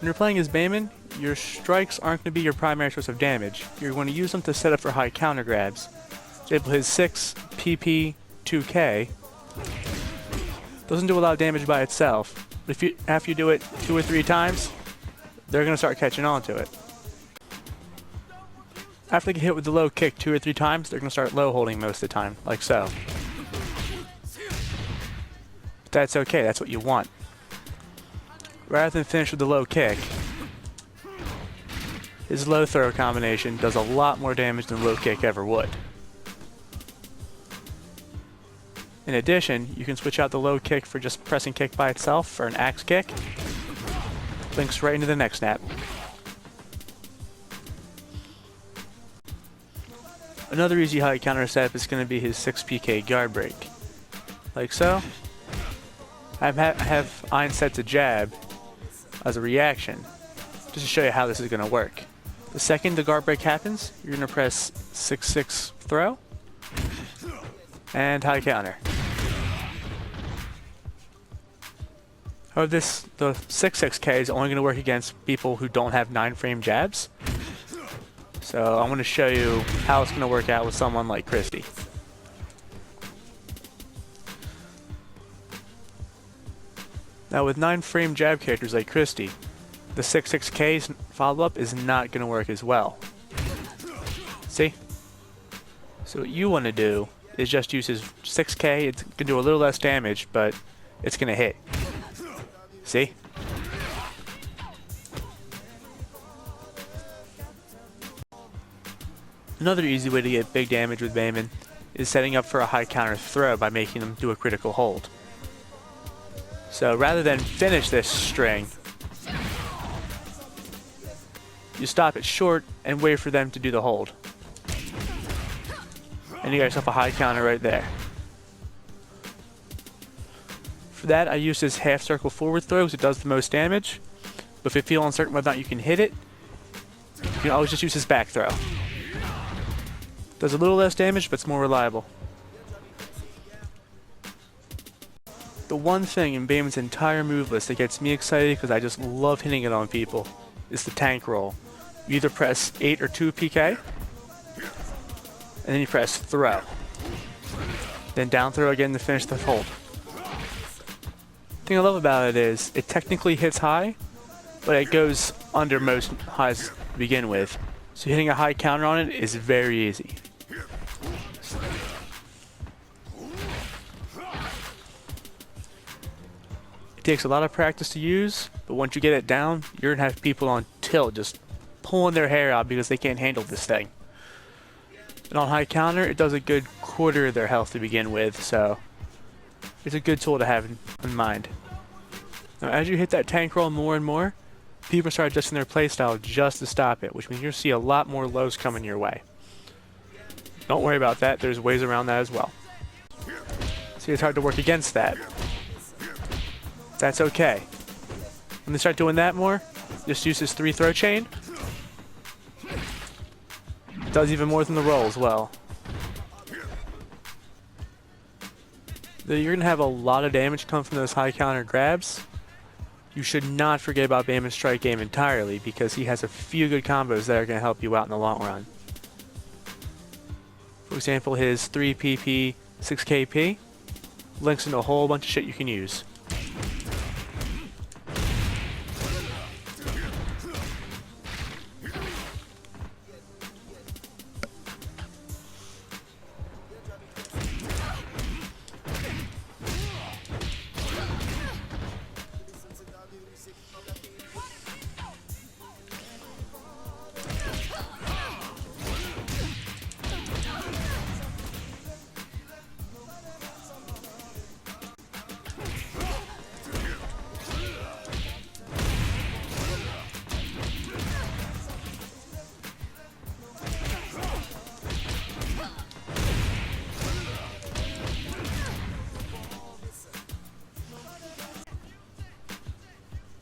you're playing as Bayman, your strikes aren't going to be your primary source of damage. You're going to use them to set up for high counter grabs. For example, his 6 PP 2K doesn't do a lot of damage by itself, but after you do it 2 or 3 times, they're going to start catching on to it. After they get hit with the low kick 2 or 3 times, they're going to start low holding most of the time, like so. But that's okay, that's what you want. Rather than finish with the low kick, his low throw combination does a lot more damage than low kick ever would. In addition, you can switch out the low kick for just pressing kick by itself for an axe kick. Links right into the next snap. Another easy high counter setup is going to be his 6 PK guard break. Like so. I have Ein set to jab as a reaction, just to show you how this is going to work. The second the guard break happens, you're going to press 6-6 throw and high counter. However, the 6-6K is only going to work against people who don't have 9-frame jabs. So I'm going to show you how it's going to work out with someone like Christie. Now with 9-frame jab characters like Christie, the 6-6K's follow-up is not going to work as well. See? So what you want to do is just use his 6K. It's going to do a little less damage, but it's going to hit. See? Another easy way to get big damage with Bayman is setting up for a high counter throw by making them do a critical hold. So rather than finish this string, you stop it short and wait for them to do the hold. And you got yourself a high counter right there. For that, I use this half circle forward throw because it does the most damage. But if you feel uncertain whether or not you can hit it, you can always just use his back throw. Does a little less damage, but it's more reliable. The one thing in Bayman's entire move list that gets me excited because I just love hitting it on people is the tank roll. You either press 8 or 2 PK, and then you press throw. Then down throw again to finish the hold. The thing I love about it is it technically hits high, but it goes under most highs to begin with. So hitting a high counter on it is very easy. It takes a lot of practice to use, but once you get it down, you're going to have people on tilt just pulling their hair out because they can't handle this thing. And on high counter, it does a good quarter of their health to begin with, so it's a good tool to have in mind. Now, as you hit that tank roll more and more, people start adjusting their playstyle just to stop it, which means you'll see a lot more lows coming your way. Don't worry about that, there's ways around that as well. See, it's hard to work against that. That's okay. When they start doing that more, just use this 3 throw chain. It does even more than the roll as well. You're going to have a lot of damage come from those high counter grabs. You should not forget about Bayman's strike game entirely because he has a few good combos that are going to help you out in the long run. For example, his 3 PP 6 KP links into a whole bunch of shit you can use.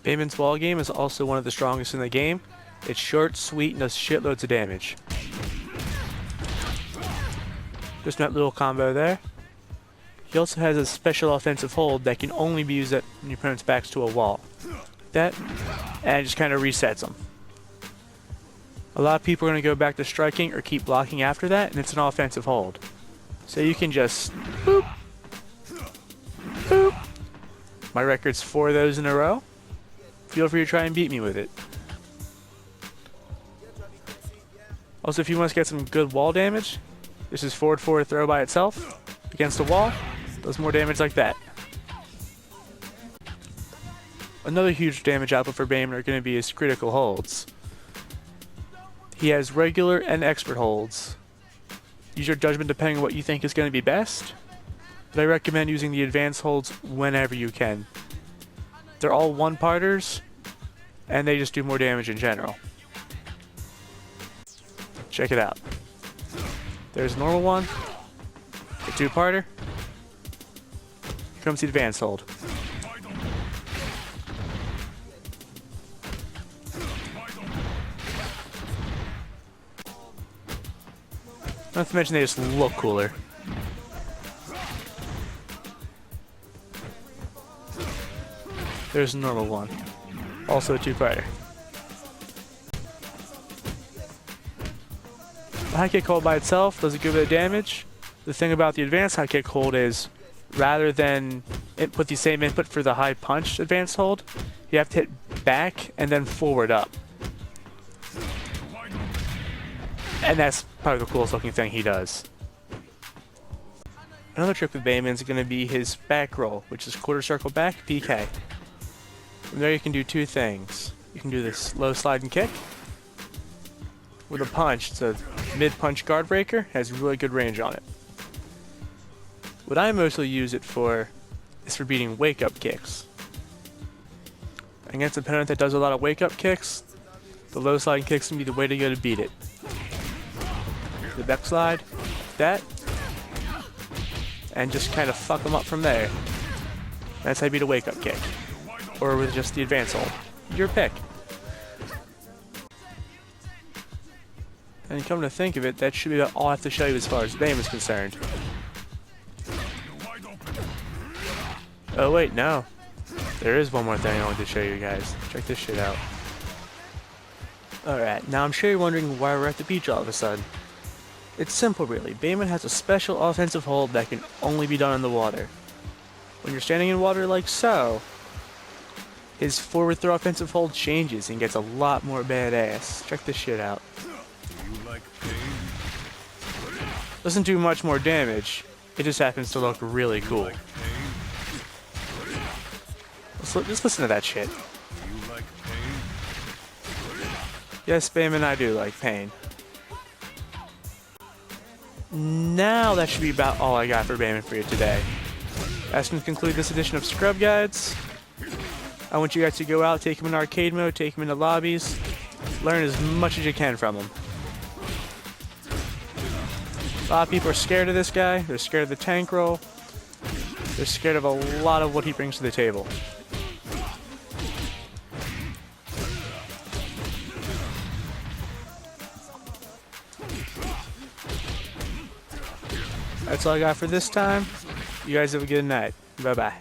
Bayman's wall game is also one of the strongest in the game. It's short, sweet, and does shitloads of damage. Just that little combo there. He also has a special offensive hold that can only be used when your opponent's back's to a wall. that, and it just kind of resets them. A lot of people are going to go back to striking or keep blocking after that, and it's an offensive hold. So you can just boop, boop. My record's 4 of those in a row. Feel free to try and beat me with it. Also, if you want to get some good wall damage, this is forward throw by itself against the wall. Does more damage like that. Another huge damage output for Bayman are going to be his critical holds. He has regular and expert holds. Use your judgment depending on what you think is going to be best, but I recommend using the advanced holds whenever you can. They're all one-parters, and they just do more damage in general. Check it out. There's a normal one, the 2-parter. Here comes the advanced hold. Not to mention they just look cooler. There's a normal one. Also a 2-parter. The high kick hold by itself does a good bit of damage. The thing about the advanced high kick hold is, rather than input the same input for the high punch advanced hold, you have to hit back and then forward up. And that's probably the coolest looking thing he does. Another trick with Bayman is going to be his back roll, which is quarter circle back, PK. From there you can do 2 things. You can do this low slide and kick. With a punch, it's a mid-punch guard breaker, has really good range on it. What I mostly use it for is for beating wake-up kicks. Against an opponent that does a lot of wake-up kicks, the low slide and kicks can be the way to go to beat it. The back slide, that, and just kind of fuck them up from there. That's how you beat a wake-up kick. Or with just the advance hold. Your pick. And come to think of it, that should be about all I have to show you as far as Bayman is concerned. Oh wait, no. There is one more thing I want to show you guys. Check this shit out. Alright, now I'm sure you're wondering why we're at the beach all of a sudden. It's simple really. Bayman has a special offensive hold that can only be done in the water. When you're standing in water like so, his forward throw offensive hold changes and gets a lot more badass. Check this shit out. Doesn't do much more damage, it just happens to look really cool. Just listen to that shit. Yes, Bayman, I do like pain. Now that should be about all I got for Bayman for you today. That's going to conclude this edition of Scrubguides. I want you guys to go out, take him in arcade mode, take him into lobbies, learn as much as you can from him. A lot of people are scared of this guy, they're scared of the tank roll, they're scared of a lot of what he brings to the table. That's all I got for this time. You guys have a good night. Bye-bye.